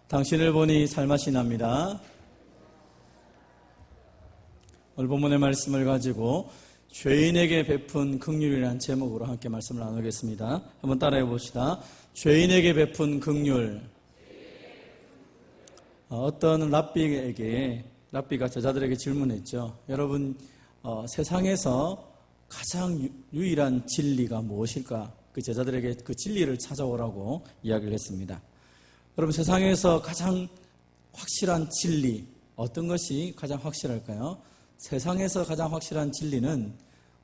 당신을 보니 살맛이 납니다. 오늘 본문의 말씀을 가지고 죄인에게 베푼 긍휼이라는 제목으로 함께 말씀을 나누겠습니다. 한번 따라해 봅시다. 죄인에게 베푼 긍휼. 어떤 랍비가 저자들에게 질문했죠. 여러분, 세상에서 가장 유일한 진리가 무엇일까? 그 제자들에게 그 진리를 찾아오라고 이야기를 했습니다. 여러분, 세상에서 가장 확실한 진리, 어떤 것이 가장 확실할까요? 세상에서 가장 확실한 진리는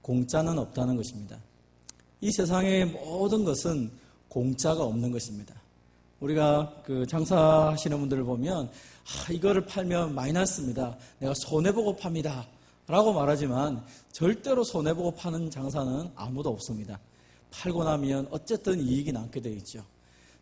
공짜는 없다는 것입니다. 이 세상의 모든 것은 공짜가 없는 것입니다. 우리가 그 장사하시는 분들을 보면 이거를 팔면 마이너스입니다. 내가 손해보고 팝니다. 라고 말하지만 절대로 손해보고 파는 장사는 아무도 없습니다. 팔고 나면 어쨌든 이익이 남게 되어 있죠.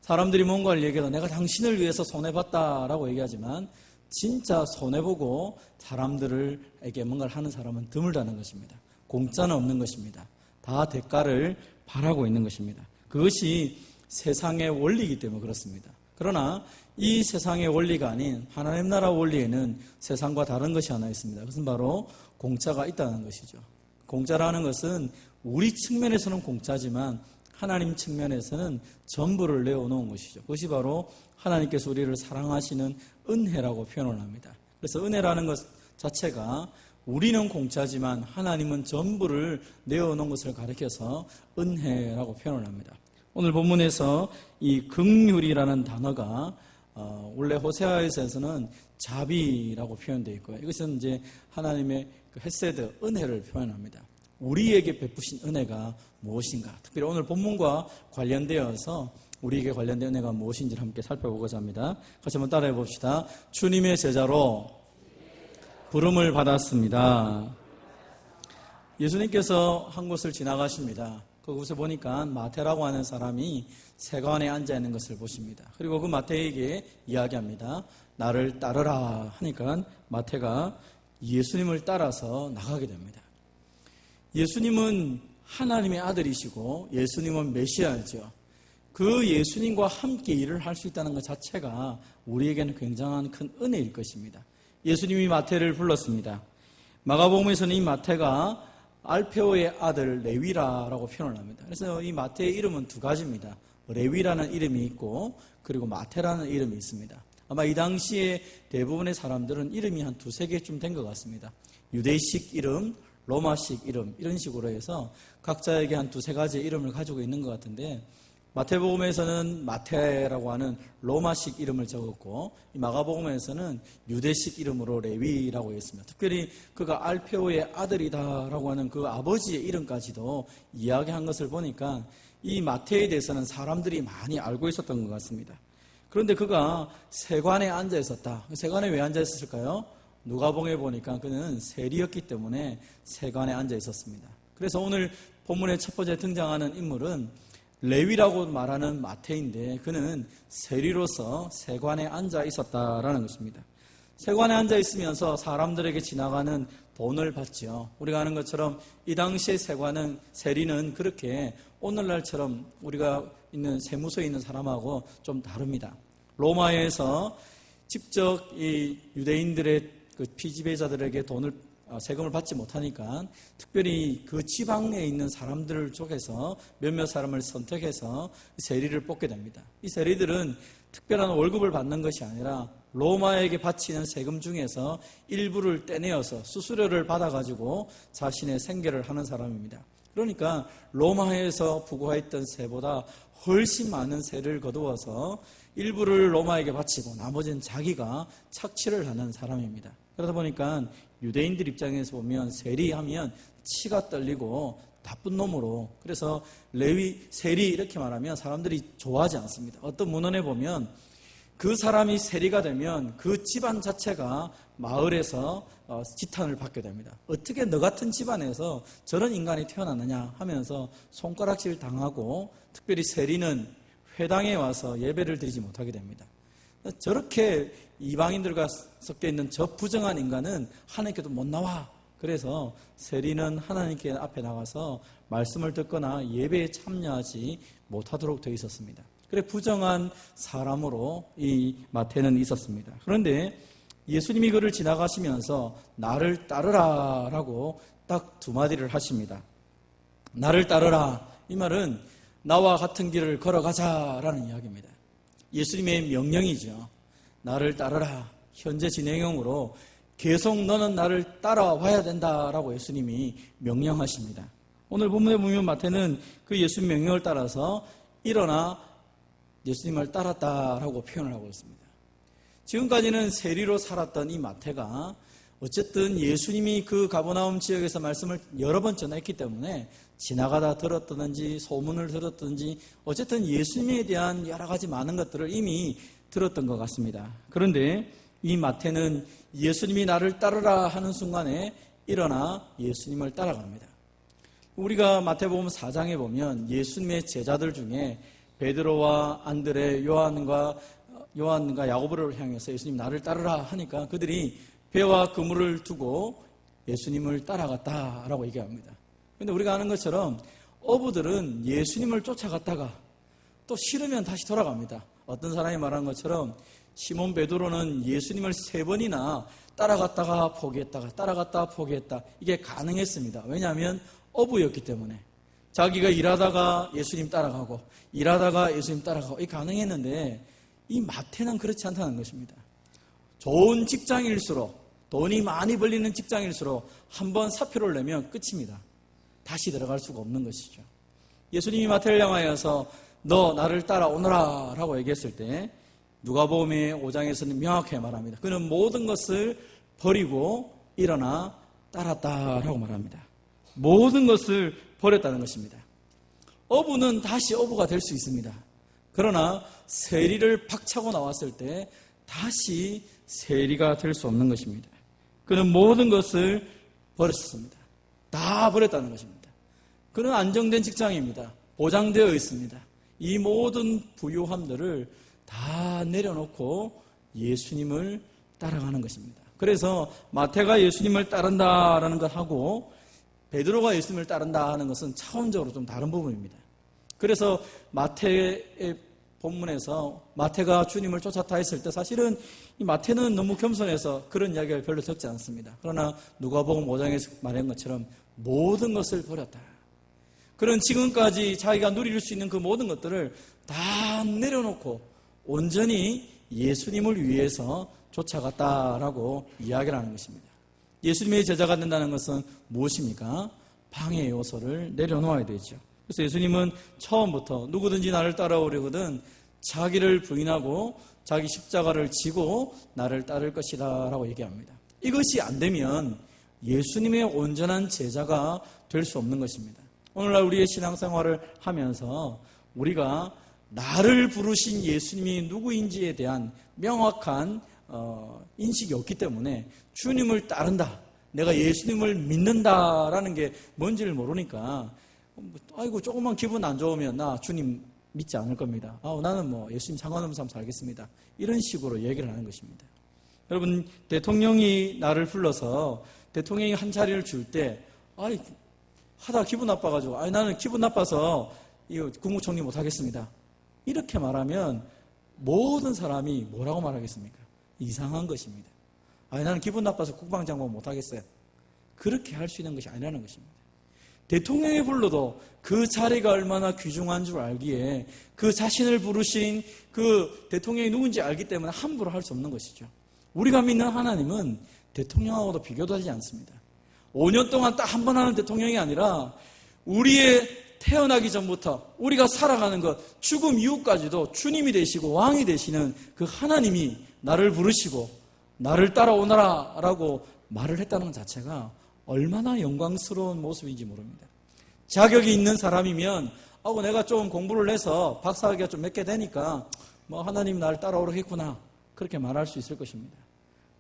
사람들이 뭔가를 얘기해도 내가 당신을 위해서 손해봤다라고 얘기하지만 진짜 손해보고 사람들에게 뭔가를 하는 사람은 드물다는 것입니다. 공짜는 없는 것입니다. 다 대가를 바라고 있는 것입니다. 그것이 세상의 원리이기 때문에 그렇습니다. 그러나 이 세상의 원리가 아닌 하나님 나라 원리에는 세상과 다른 것이 하나 있습니다. 그것은 바로 공짜가 있다는 것이죠. 공짜라는 것은 우리 측면에서는 공짜지만 하나님 측면에서는 전부를 내어놓은 것이죠. 그것이 바로 하나님께서 우리를 사랑하시는 은혜라고 표현을 합니다. 그래서 은혜라는 것 자체가 우리는 공짜지만 하나님은 전부를 내어놓은 것을 가리켜서 은혜라고 표현을 합니다. 오늘 본문에서 이 긍휼이라는 단어가 원래 호세아에서는 자비라고 표현되어 있고요. 이것은 이제 하나님의 그 헤세드, 은혜를 표현합니다. 우리에게 베푸신 은혜가 무엇인가? 특별히 오늘 본문과 관련되어서 우리에게 관련된 은혜가 무엇인지를 함께 살펴보고자 합니다. 같이 한번 따라해 봅시다. 주님의 제자로 부름을 받았습니다. 예수님께서 한 곳을 지나가십니다. 그곳에 보니까 마태라고 하는 사람이 세관에 앉아 있는 것을 보십니다. 그리고 그 마태에게 이야기합니다. 나를 따르라 하니까 마태가 예수님을 따라서 나가게 됩니다. 예수님은 하나님의 아들이시고 예수님은 메시아죠. 그 예수님과 함께 일을 할 수 있다는 것 자체가 우리에게는 굉장한 큰 은혜일 것입니다. 예수님이 마태를 불렀습니다. 마가복음에서는 이 마태가 알페오의 아들 레위라라고 표현을 합니다. 그래서 이 마태의 이름은 두 가지입니다. 레위라는 이름이 있고 그리고 마태라는 이름이 있습니다. 아마 이 당시에 대부분의 사람들은 이름이 한 두세 개쯤 된 것 같습니다. 유대식 이름, 로마식 이름 이런 식으로 해서 각자에게 한 두세 가지의 이름을 가지고 있는 것 같은데 마태복음에서는 마태라고 하는 로마식 이름을 적었고 이 마가복음에서는 유대식 이름으로 레위라고 했습니다. 특별히 그가 알페오의 아들이다라고 하는 그 아버지의 이름까지도 이야기한 것을 보니까 이 마태에 대해서는 사람들이 많이 알고 있었던 것 같습니다. 그런데 그가 세관에 앉아 있었다. 세관에 왜 앉아 있었을까요? 누가복음에 보니까 그는 세리였기 때문에 세관에 앉아 있었습니다. 그래서 오늘 본문의 첫 번째 등장하는 인물은 레위라고 말하는 마태인데 그는 세리로서 세관에 앉아 있었다라는 것입니다. 세관에 앉아 있으면서 사람들에게 지나가는 돈을 받죠. 우리가 아는 것처럼 이 당시의 세리는 그렇게 오늘날처럼 우리가 있는 세무서에 있는 사람하고 좀 다릅니다. 로마에서 직접 이 유대인들의 그 피지배자들에게 세금을 받지 못하니까 특별히 그 지방에 있는 사람들 쪽에서 몇몇 사람을 선택해서 세리를 뽑게 됩니다. 이 세리들은 특별한 월급을 받는 것이 아니라 로마에게 바치는 세금 중에서 일부를 떼내어서 수수료를 받아가지고 자신의 생계를 하는 사람입니다. 그러니까 로마에서 부과했던 세보다 훨씬 많은 세를 거두어서 일부를 로마에게 바치고 나머지는 자기가 착취를 하는 사람입니다. 그러다 보니까 유대인들 입장에서 보면 세리하면 치가 떨리고 나쁜 놈으로 그래서 세리 이렇게 말하면 사람들이 좋아하지 않습니다. 어떤 문헌에 보면 그 사람이 세리가 되면 그 집안 자체가 마을에서 지탄을 받게 됩니다. 어떻게 너 같은 집안에서 저런 인간이 태어났느냐 하면서 손가락질 당하고 특별히 세리는 회당에 와서 예배를 드리지 못하게 됩니다. 저렇게 이방인들과 섞여 있는 저 부정한 인간은 하나님께도 못 나와. 그래서 세리는 하나님께 앞에 나가서 말씀을 듣거나 예배에 참여하지 못하도록 되어 있었습니다. 그래 부정한 사람으로 이 마태는 있었습니다. 그런데 예수님이 그를 지나가시면서 나를 따르라 라고 딱 두 마디를 하십니다. 나를 따르라, 이 말은 나와 같은 길을 걸어가자라는 이야기입니다. 예수님의 명령이죠. 나를 따르라. 현재 진행형으로 계속 너는 나를 따라와야 된다라고 예수님이 명령하십니다. 오늘 본문에 보면 마태는 그 예수님 명령을 따라서 일어나 예수님을 따랐다라고 표현을 하고 있습니다. 지금까지는 세리로 살았던 이 마태가 어쨌든 예수님이 그 가버나움 지역에서 말씀을 여러 번 전했기 때문에 지나가다 들었든지 소문을 들었든지 어쨌든 예수님에 대한 여러 가지 많은 것들을 이미 들었던 것 같습니다. 그런데 이 마태는 예수님이 나를 따르라 하는 순간에 일어나 예수님을 따라갑니다. 우리가 마태복음 4장에 보면 예수님의 제자들 중에 베드로와 안드레, 요한과 야고보를 향해서 예수님 나를 따르라 하니까 그들이 배와 그물을 두고 예수님을 따라갔다라고 얘기합니다. 그런데 우리가 아는 것처럼 어부들은 예수님을 쫓아갔다가 또 싫으면 다시 돌아갑니다. 어떤 사람이 말한 것처럼 시몬 베드로는 예수님을 3번이나 따라갔다가 포기했다가 따라갔다가 포기했다. 이게 가능했습니다. 왜냐하면 어부였기 때문에 자기가 일하다가 예수님 따라가고 일하다가 예수님 따라가고 이게 가능했는데 이 마태는 그렇지 않다는 것입니다. 좋은 직장일수록 돈이 많이 벌리는 직장일수록 한번 사표를 내면 끝입니다. 다시 들어갈 수가 없는 것이죠. 예수님이 마태를 향하여서 너 나를 따라오너라 라고 얘기했을 때 누가복음의 5장에서는 명확하게 말합니다. 그는 모든 것을 버리고 일어나 따랐다라고 말합니다. 모든 것을 버렸다는 것입니다. 어부는 다시 어부가 될 수 있습니다. 그러나 세리를 박차고 나왔을 때 다시 세리가 될 수 없는 것입니다. 그는 모든 것을 버렸습니다. 다 버렸다는 것입니다. 그는 안정된 직장입니다. 보장되어 있습니다. 이 모든 부유함들을 다 내려놓고 예수님을 따라가는 것입니다. 그래서 마태가 예수님을 따른다라는 것하고 베드로가 예수님을 따른다 하는 것은 차원적으로 좀 다른 부분입니다. 그래서 마태의 본문에서 마태가 주님을 쫓았다 했을 때 사실은 이 마태는 너무 겸손해서 그런 이야기를 별로 적지 않습니다. 그러나 누가복음 5장에서 말한 것처럼 모든 것을 버렸다. 그런 지금까지 자기가 누릴 수 있는 그 모든 것들을 다 내려놓고 온전히 예수님을 위해서 쫓아갔다라고 이야기를 하는 것입니다. 예수님의 제자가 된다는 것은 무엇입니까? 방해 요소를 내려놓아야 되죠. 그래서 예수님은 처음부터 누구든지 나를 따라오려거든 자기를 부인하고 자기 십자가를 지고 나를 따를 것이다 라고 얘기합니다. 이것이 안 되면 예수님의 온전한 제자가 될 수 없는 것입니다. 오늘날 우리의 신앙생활을 하면서 우리가 나를 부르신 예수님이 누구인지에 대한 명확한 인식이 없기 때문에 주님을 따른다, 내가 예수님을 믿는다라는 게 뭔지를 모르니까 아이고 조금만 기분 안 좋으면 나 주님 믿지 않을 겁니다. 나는 뭐 예수님 상관없는 삶 살겠습니다. 이런 식으로 얘기를 하는 것입니다. 여러분, 대통령이 나를 불러서 대통령이 한 자리를 줄 때 하다 기분 나빠가지고 나는 기분 나빠서 이거 국무총리 못하겠습니다. 이렇게 말하면 모든 사람이 뭐라고 말하겠습니까? 이상한 것입니다. 나는 기분 나빠서 국방장관 못하겠어요. 그렇게 할 수 있는 것이 아니라는 것입니다. 대통령이 불러도 그 자리가 얼마나 귀중한 줄 알기에 그 자신을 부르신 그 대통령이 누군지 알기 때문에 함부로 할 수 없는 것이죠. 우리가 믿는 하나님은 대통령하고도 비교도 하지 않습니다. 5년 동안 딱 한 번 하는 대통령이 아니라 우리의 태어나기 전부터 우리가 살아가는 것, 죽음 이후까지도 주님이 되시고 왕이 되시는 그 하나님이 나를 부르시고 나를 따라오너라 라고 말을 했다는 것 자체가 얼마나 영광스러운 모습인지 모릅니다. 자격이 있는 사람이면 내가 좀 공부를 해서 박사학위가 좀 몇 개 되니까 하나님 나를 따라오겠구나 그렇게 말할 수 있을 것입니다.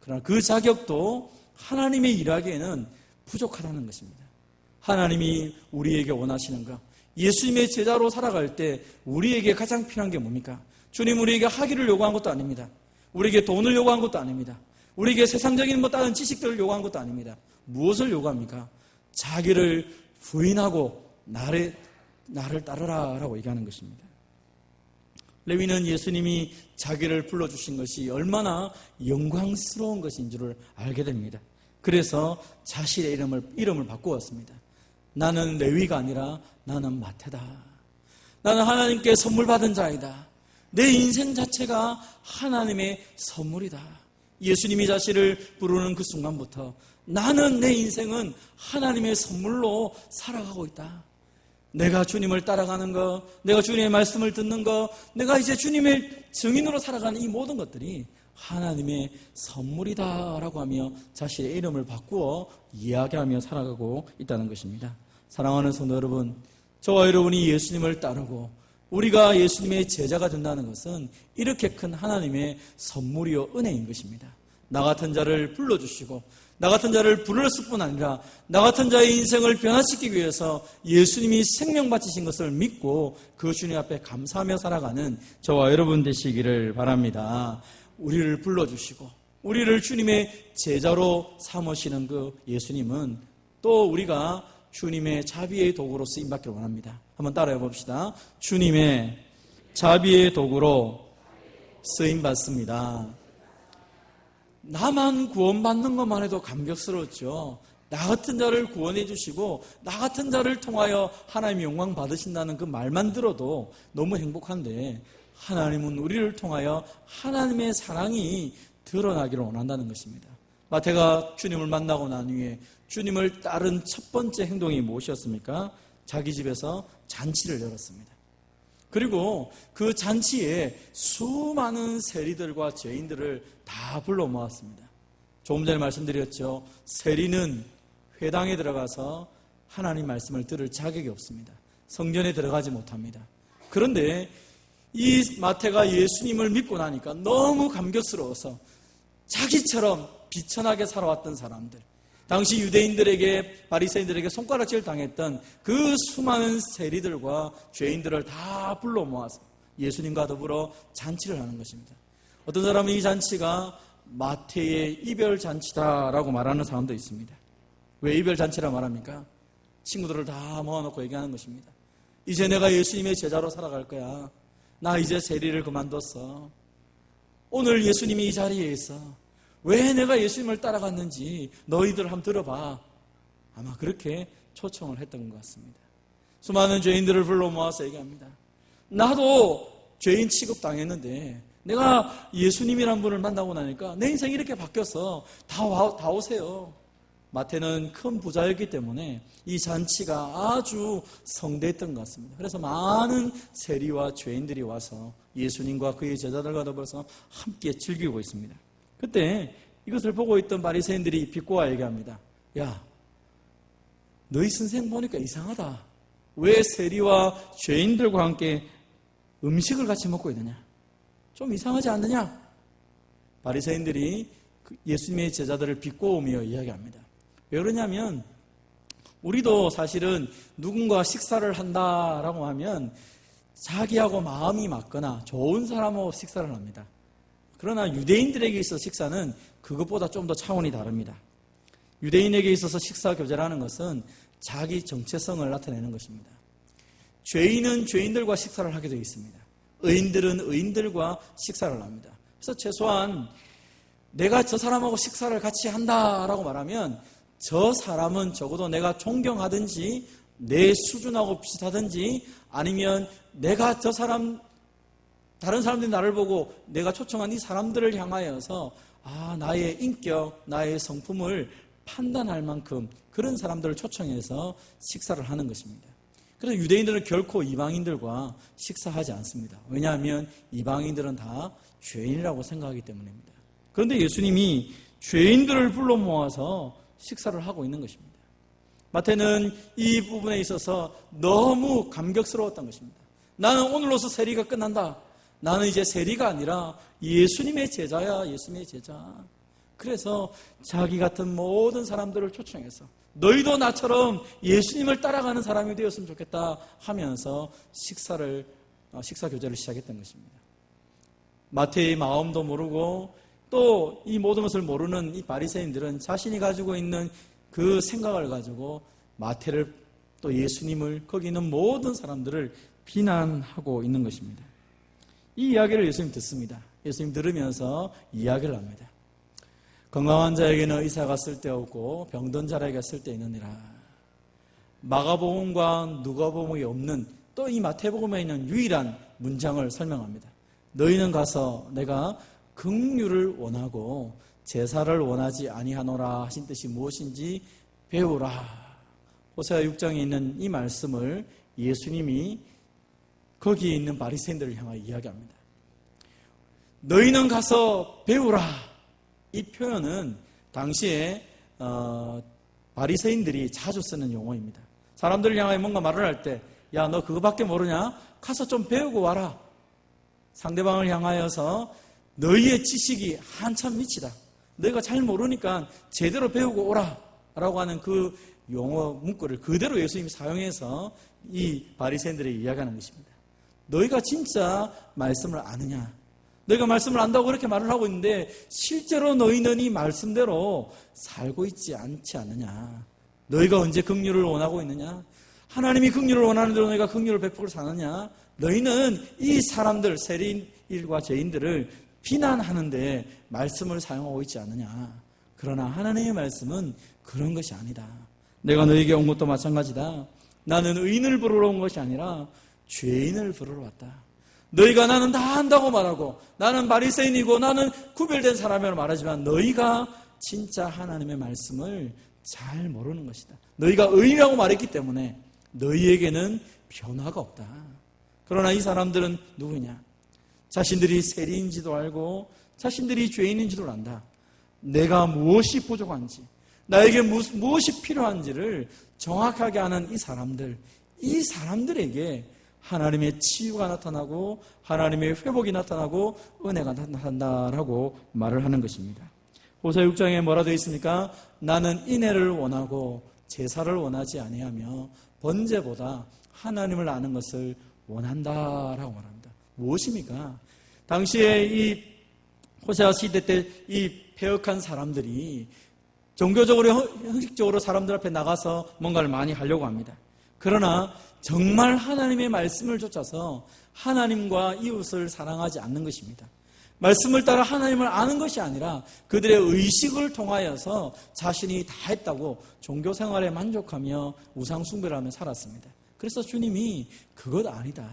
그러나 그 자격도 하나님의 일하기에는 부족하다는 것입니다. 하나님이 우리에게 원하시는 것, 예수님의 제자로 살아갈 때 우리에게 가장 필요한 게 뭡니까? 주님 우리에게 학위를 요구한 것도 아닙니다. 우리에게 돈을 요구한 것도 아닙니다. 우리에게 세상적인 다른 지식들을 요구한 것도 아닙니다. 무엇을 요구합니까? 자기를 부인하고 나를 따르라 라고 얘기하는 것입니다. 레위는 예수님이 자기를 불러주신 것이 얼마나 영광스러운 것인 줄을 알게 됩니다. 그래서 자신의 이름을 바꾸었습니다. 나는 레위가 아니라 나는 마태다. 나는 하나님께 선물 받은 자이다. 내 인생 자체가 하나님의 선물이다. 예수님이 자신을 부르는 그 순간부터 나는 내 인생은 하나님의 선물로 살아가고 있다. 내가 주님을 따라가는 것, 내가 주님의 말씀을 듣는 것, 내가 이제 주님의 증인으로 살아가는 이 모든 것들이 하나님의 선물이다라고 하며 자신의 이름을 바꾸어 이야기하며 살아가고 있다는 것입니다. 사랑하는 성도 여러분, 저와 여러분이 예수님을 따르고 우리가 예수님의 제자가 된다는 것은 이렇게 큰 하나님의 선물이요 은혜인 것입니다. 나 같은 자를 불러주시고 나 같은 자를 부르셨을 뿐 아니라 나 같은 자의 인생을 변화시키기 위해서 예수님이 생명 바치신 것을 믿고 그 주님 앞에 감사하며 살아가는 저와 여러분 되시기를 바랍니다. 우리를 불러주시고 우리를 주님의 제자로 삼으시는 그 예수님은 또 우리가 주님의 자비의 도구로 쓰임받기를 원합니다. 한번 따라해 봅시다. 주님의 자비의 도구로 쓰임받습니다. 나만 구원받는 것만 해도 감격스럽죠. 나 같은 자를 구원해 주시고 나 같은 자를 통하여 하나님의 영광 받으신다는 그 말만 들어도 너무 행복한데 하나님은 우리를 통하여 하나님의 사랑이 드러나기를 원한다는 것입니다. 마태가 주님을 만나고 난 후에 주님을 따른 첫 번째 행동이 무엇이었습니까? 자기 집에서 잔치를 열었습니다. 그리고 그 잔치에 수많은 세리들과 죄인들을 다 불러 모았습니다. 조금 전에 말씀드렸죠. 세리는 회당에 들어가서 하나님 말씀을 들을 자격이 없습니다. 성전에 들어가지 못합니다. 그런데 이 마태가 예수님을 믿고 나니까 너무 감격스러워서 자기처럼 비천하게 살아왔던 사람들, 당시 유대인들에게 바리새인들에게 손가락질 당했던 그 수많은 세리들과 죄인들을 다 불러 모아서 예수님과 더불어 잔치를 하는 것입니다. 어떤 사람은 이 잔치가 마태의 이별 잔치다라고 말하는 사람도 있습니다. 왜 이별 잔치라 말합니까? 친구들을 다 모아놓고 얘기하는 것입니다. 이제 내가 예수님의 제자로 살아갈 거야. 나 이제 세리를 그만뒀어. 오늘 예수님이 이 자리에 있어. 왜 내가 예수님을 따라갔는지 너희들 한번 들어봐. 아마 그렇게 초청을 했던 것 같습니다. 수많은 죄인들을 불러 모아서 얘기합니다. 나도 죄인 취급당했는데 내가 예수님이란 분을 만나고 나니까 내 인생이 이렇게 바뀌어서 다 오세요. 마태는 큰 부자였기 때문에 이 잔치가 아주 성대했던 것 같습니다. 그래서 많은 세리와 죄인들이 와서 예수님과 그의 제자들과 더불어서 함께 즐기고 있습니다. 그때 이것을 보고 있던 바리새인들이 비꼬아 얘기합니다. 야, 너희 선생 보니까 이상하다. 왜 세리와 죄인들과 함께 음식을 같이 먹고 있느냐? 좀 이상하지 않느냐? 바리새인들이 예수님의 제자들을 비꼬으며 이야기합니다. 왜 그러냐면 우리도 사실은 누군가 식사를 한다라고 하면 자기하고 마음이 맞거나 좋은 사람하고 식사를 합니다. 그러나 유대인들에게 있어서 식사는 그것보다 좀 더 차원이 다릅니다. 유대인에게 있어서 식사 교제라는 것은 자기 정체성을 나타내는 것입니다. 죄인은 죄인들과 식사를 하게 되어 있습니다. 의인들은 의인들과 식사를 합니다. 그래서 최소한 내가 저 사람하고 식사를 같이 한다라고 말하면 저 사람은 적어도 내가 존경하든지 내 수준하고 비슷하든지 아니면 내가 저 사람 다른 사람들이 나를 보고 내가 초청한 이 사람들을 향하여서 나의 인격, 나의 성품을 판단할 만큼 그런 사람들을 초청해서 식사를 하는 것입니다. 그래서 유대인들은 결코 이방인들과 식사하지 않습니다. 왜냐하면 이방인들은 다 죄인이라고 생각하기 때문입니다. 그런데 예수님이 죄인들을 불러 모아서 식사를 하고 있는 것입니다. 마태는 이 부분에 있어서 너무 감격스러웠던 것입니다. 나는 오늘로서 세리가 끝난다. 나는 이제 세리가 아니라 예수님의 제자야, 예수님의 제자. 그래서 자기 같은 모든 사람들을 초청해서 너희도 나처럼 예수님을 따라가는 사람이 되었으면 좋겠다 하면서 식사 교제를 시작했던 것입니다. 마태의 마음도 모르고 또 이 모든 것을 모르는 이 바리새인들은 자신이 가지고 있는 그 생각을 가지고 마태를 또 예수님을 거기 있는 모든 사람들을 비난하고 있는 것입니다. 이 이야기를 예수님 듣습니다. 예수님 들으면서 이야기를 합니다. 건강한 자에게는 의사가 쓸데없고 병든 자에게 쓸데있느니라. 마가복음과 누가복음이 없는 또 이 마태복음에 있는 유일한 문장을 설명합니다. 너희는 가서 내가 긍휼을 원하고 제사를 원하지 아니하노라 하신 뜻이 무엇인지 배우라. 호세아 6장에 있는 이 말씀을 예수님이 거기에 있는 바리새인들을 향하여 이야기합니다. 너희는 가서 배우라. 이 표현은 당시에 바리새인들이 자주 쓰는 용어입니다. 사람들을 향하여 뭔가 말을 할 때, 야, 너 그거밖에 모르냐? 가서 좀 배우고 와라. 상대방을 향하여서 너희의 지식이 한참 미치다. 너희가 잘 모르니까 제대로 배우고 오라. 라고 하는 그 용어 문구를 그대로 예수님이 사용해서 이 바리새인들에게 이야기하는 것입니다. 너희가 진짜 말씀을 아느냐? 너희가 말씀을 안다고 그렇게 말을 하고 있는데 실제로 너희는 이 말씀대로 살고 있지 않지 않느냐? 너희가 언제 긍휼을 원하고 있느냐? 하나님이 긍휼을 원하는 대로 너희가 긍휼을 베풀고 사느냐? 너희는 이 사람들, 세리인과 죄인들을 비난하는데 말씀을 사용하고 있지 않느냐? 그러나 하나님의 말씀은 그런 것이 아니다. 내가 너희에게 온 것도 마찬가지다. 나는 의인을 부르러 온 것이 아니라 죄인을 부르러 왔다. 너희가 나는 다 안다고 말하고 나는 바리새인이고 나는 구별된 사람이라고 말하지만 너희가 진짜 하나님의 말씀을 잘 모르는 것이다. 너희가 의인이라고 말했기 때문에 너희에게는 변화가 없다. 그러나 이 사람들은 누구냐? 자신들이 세리인지도 알고 자신들이 죄인인지도 안다. 내가 무엇이 부족한지 나에게 무엇이 필요한지를 정확하게 아는 이 사람들에게 하나님의 치유가 나타나고 하나님의 회복이 나타나고 은혜가 나타난다라고 말을 하는 것입니다. 호세아 6장에 뭐라 되어 있습니까? 나는 인애를 원하고 제사를 원하지 아니하며 번제보다 하나님을 아는 것을 원한다라고 말합니다. 무엇입니까? 당시에 이 호세아 시대 때 이 패역한 사람들이 종교적으로 형식적으로 사람들 앞에 나가서 뭔가를 많이 하려고 합니다. 그러나 정말 하나님의 말씀을 쫓아서 하나님과 이웃을 사랑하지 않는 것입니다. 말씀을 따라 하나님을 아는 것이 아니라 그들의 의식을 통하여서 자신이 다 했다고 종교생활에 만족하며 우상숭배를 하며 살았습니다. 그래서 주님이 그것 아니다.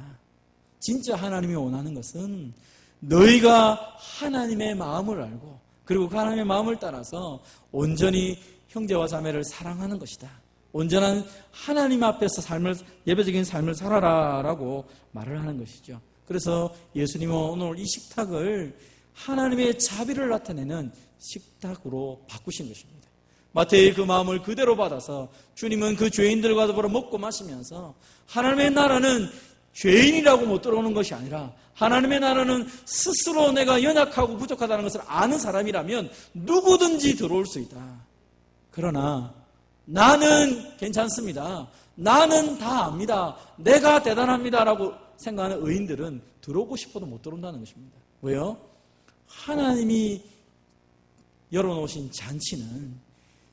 진짜 하나님이 원하는 것은 너희가 하나님의 마음을 알고 그리고 그 하나님의 마음을 따라서 온전히 형제와 자매를 사랑하는 것이다. 온전한 하나님 앞에서 예배적인 삶을 살아라라고 말을 하는 것이죠. 그래서 예수님은 오늘 이 식탁을 하나님의 자비를 나타내는 식탁으로 바꾸신 것입니다. 마태의 그 마음을 그대로 받아서 주님은 그 죄인들과 더불어 먹고 마시면서 하나님의 나라는 죄인이라고 못 들어오는 것이 아니라 하나님의 나라는 스스로 내가 연약하고 부족하다는 것을 아는 사람이라면 누구든지 들어올 수 있다. 그러나 나는 괜찮습니다. 나는 다 압니다. 내가 대단합니다라고 생각하는 의인들은 들어오고 싶어도 못 들어온다는 것입니다. 왜요? 하나님이 열어놓으신 잔치는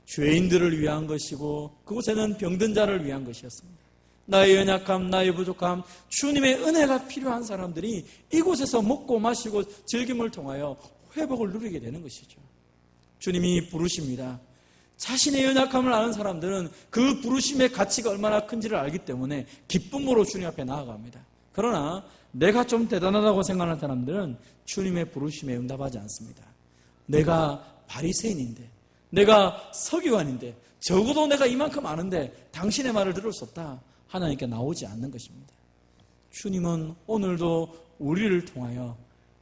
죄인들을 위한 것이고 그곳에는 병든 자를 위한 것이었습니다. 나의 연약함, 나의 부족함, 주님의 은혜가 필요한 사람들이 이곳에서 먹고 마시고 즐김을 통하여 회복을 누리게 되는 것이죠. 주님이 부르십니다. 자신의 연약함을 아는 사람들은 그 부르심의 가치가 얼마나 큰지를 알기 때문에 기쁨으로 주님 앞에 나아갑니다. 그러나 내가 좀 대단하다고 생각하는 사람들은 주님의 부르심에 응답하지 않습니다. 내가 바리새인인데, 내가 서기관인데, 적어도 내가 이만큼 아는데 당신의 말을 들을 수 없다. 하나님께 나오지 않는 것입니다. 주님은 오늘도 우리를 통하여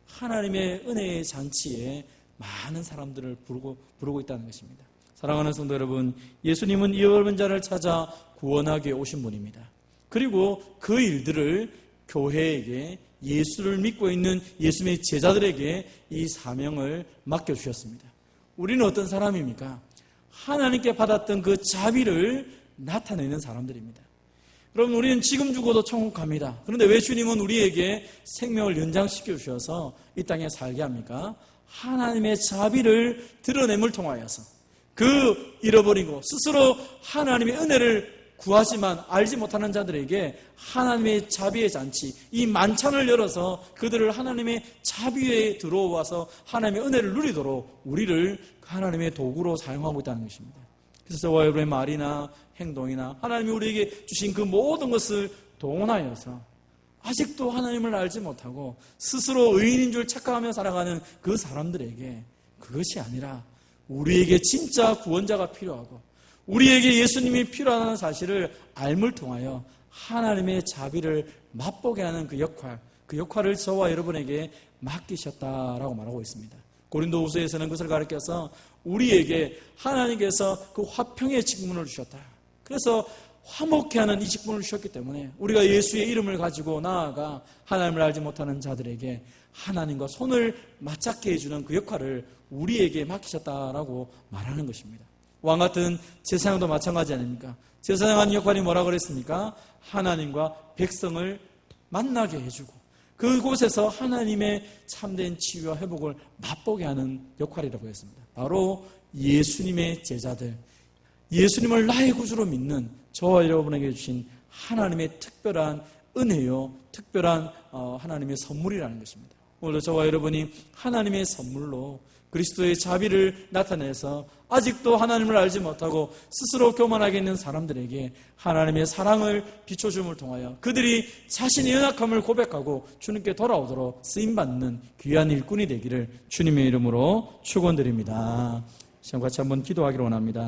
하나님의 은혜의 잔치에 많은 사람들을 부르고 있다는 것입니다. 사랑하는 성도 여러분, 예수님은 이 어려운 자를 찾아 구원하기 위해 오신 분입니다. 그리고 그 일들을 교회에게, 예수를 믿고 있는 예수님의 제자들에게 이 사명을 맡겨주셨습니다. 우리는 어떤 사람입니까? 하나님께 받았던 그 자비를 나타내는 사람들입니다. 여러분, 우리는 지금 죽어도 천국 갑니다. 그런데 왜 주님은 우리에게 생명을 연장시켜 주셔서 이 땅에 살게 합니까? 하나님의 자비를 드러냄을 통하여서 그 잃어버리고 스스로 하나님의 은혜를 구하지만 알지 못하는 자들에게 하나님의 자비의 잔치, 이 만찬을 열어서 그들을 하나님의 자비에 들어와서 하나님의 은혜를 누리도록 우리를 하나님의 도구로 사용하고 있다는 것입니다. 그래서 저와 여러분의 말이나 행동이나 하나님이 우리에게 주신 그 모든 것을 동원하여서 아직도 하나님을 알지 못하고 스스로 의인인 줄 착각하며 살아가는 그 사람들에게 그것이 아니라 우리에게 진짜 구원자가 필요하고 우리에게 예수님이 필요하다는 사실을 알물 통하여 하나님의 자비를 맛보게 하는 그 역할을 저와 여러분에게 맡기셨다라고 말하고 있습니다. 고린도후서에서는 그것을 가르쳐서 우리에게 하나님께서 그 화평의 직분을 주셨다. 그래서 화목케 하는 이 직분을 주셨기 때문에 우리가 예수의 이름을 가지고 나아가 하나님을 알지 못하는 자들에게 하나님과 손을 맞잡게 해주는 그 역할을 우리에게 맡기셨다라고 말하는 것입니다. 왕 같은 제사장도 마찬가지 아닙니까? 제사장 역할이 뭐라 그랬습니까? 하나님과 백성을 만나게 해주고 그곳에서 하나님의 참된 치유와 회복을 맛보게 하는 역할이라고 했습니다. 바로 예수님의 제자들, 예수님을 나의 구주로 믿는 저와 여러분에게 주신 하나님의 특별한 은혜요, 특별한 하나님의 선물이라는 것입니다. 오늘도 저와 여러분이 하나님의 선물로 그리스도의 자비를 나타내서 아직도 하나님을 알지 못하고 스스로 교만하게 있는 사람들에게 하나님의 사랑을 비춰줌을 통하여 그들이 자신의 연약함을 고백하고 주님께 돌아오도록 쓰임받는 귀한 일꾼이 되기를 주님의 이름으로 축원드립니다. 시험 같이 한번 기도하기를 원합니다.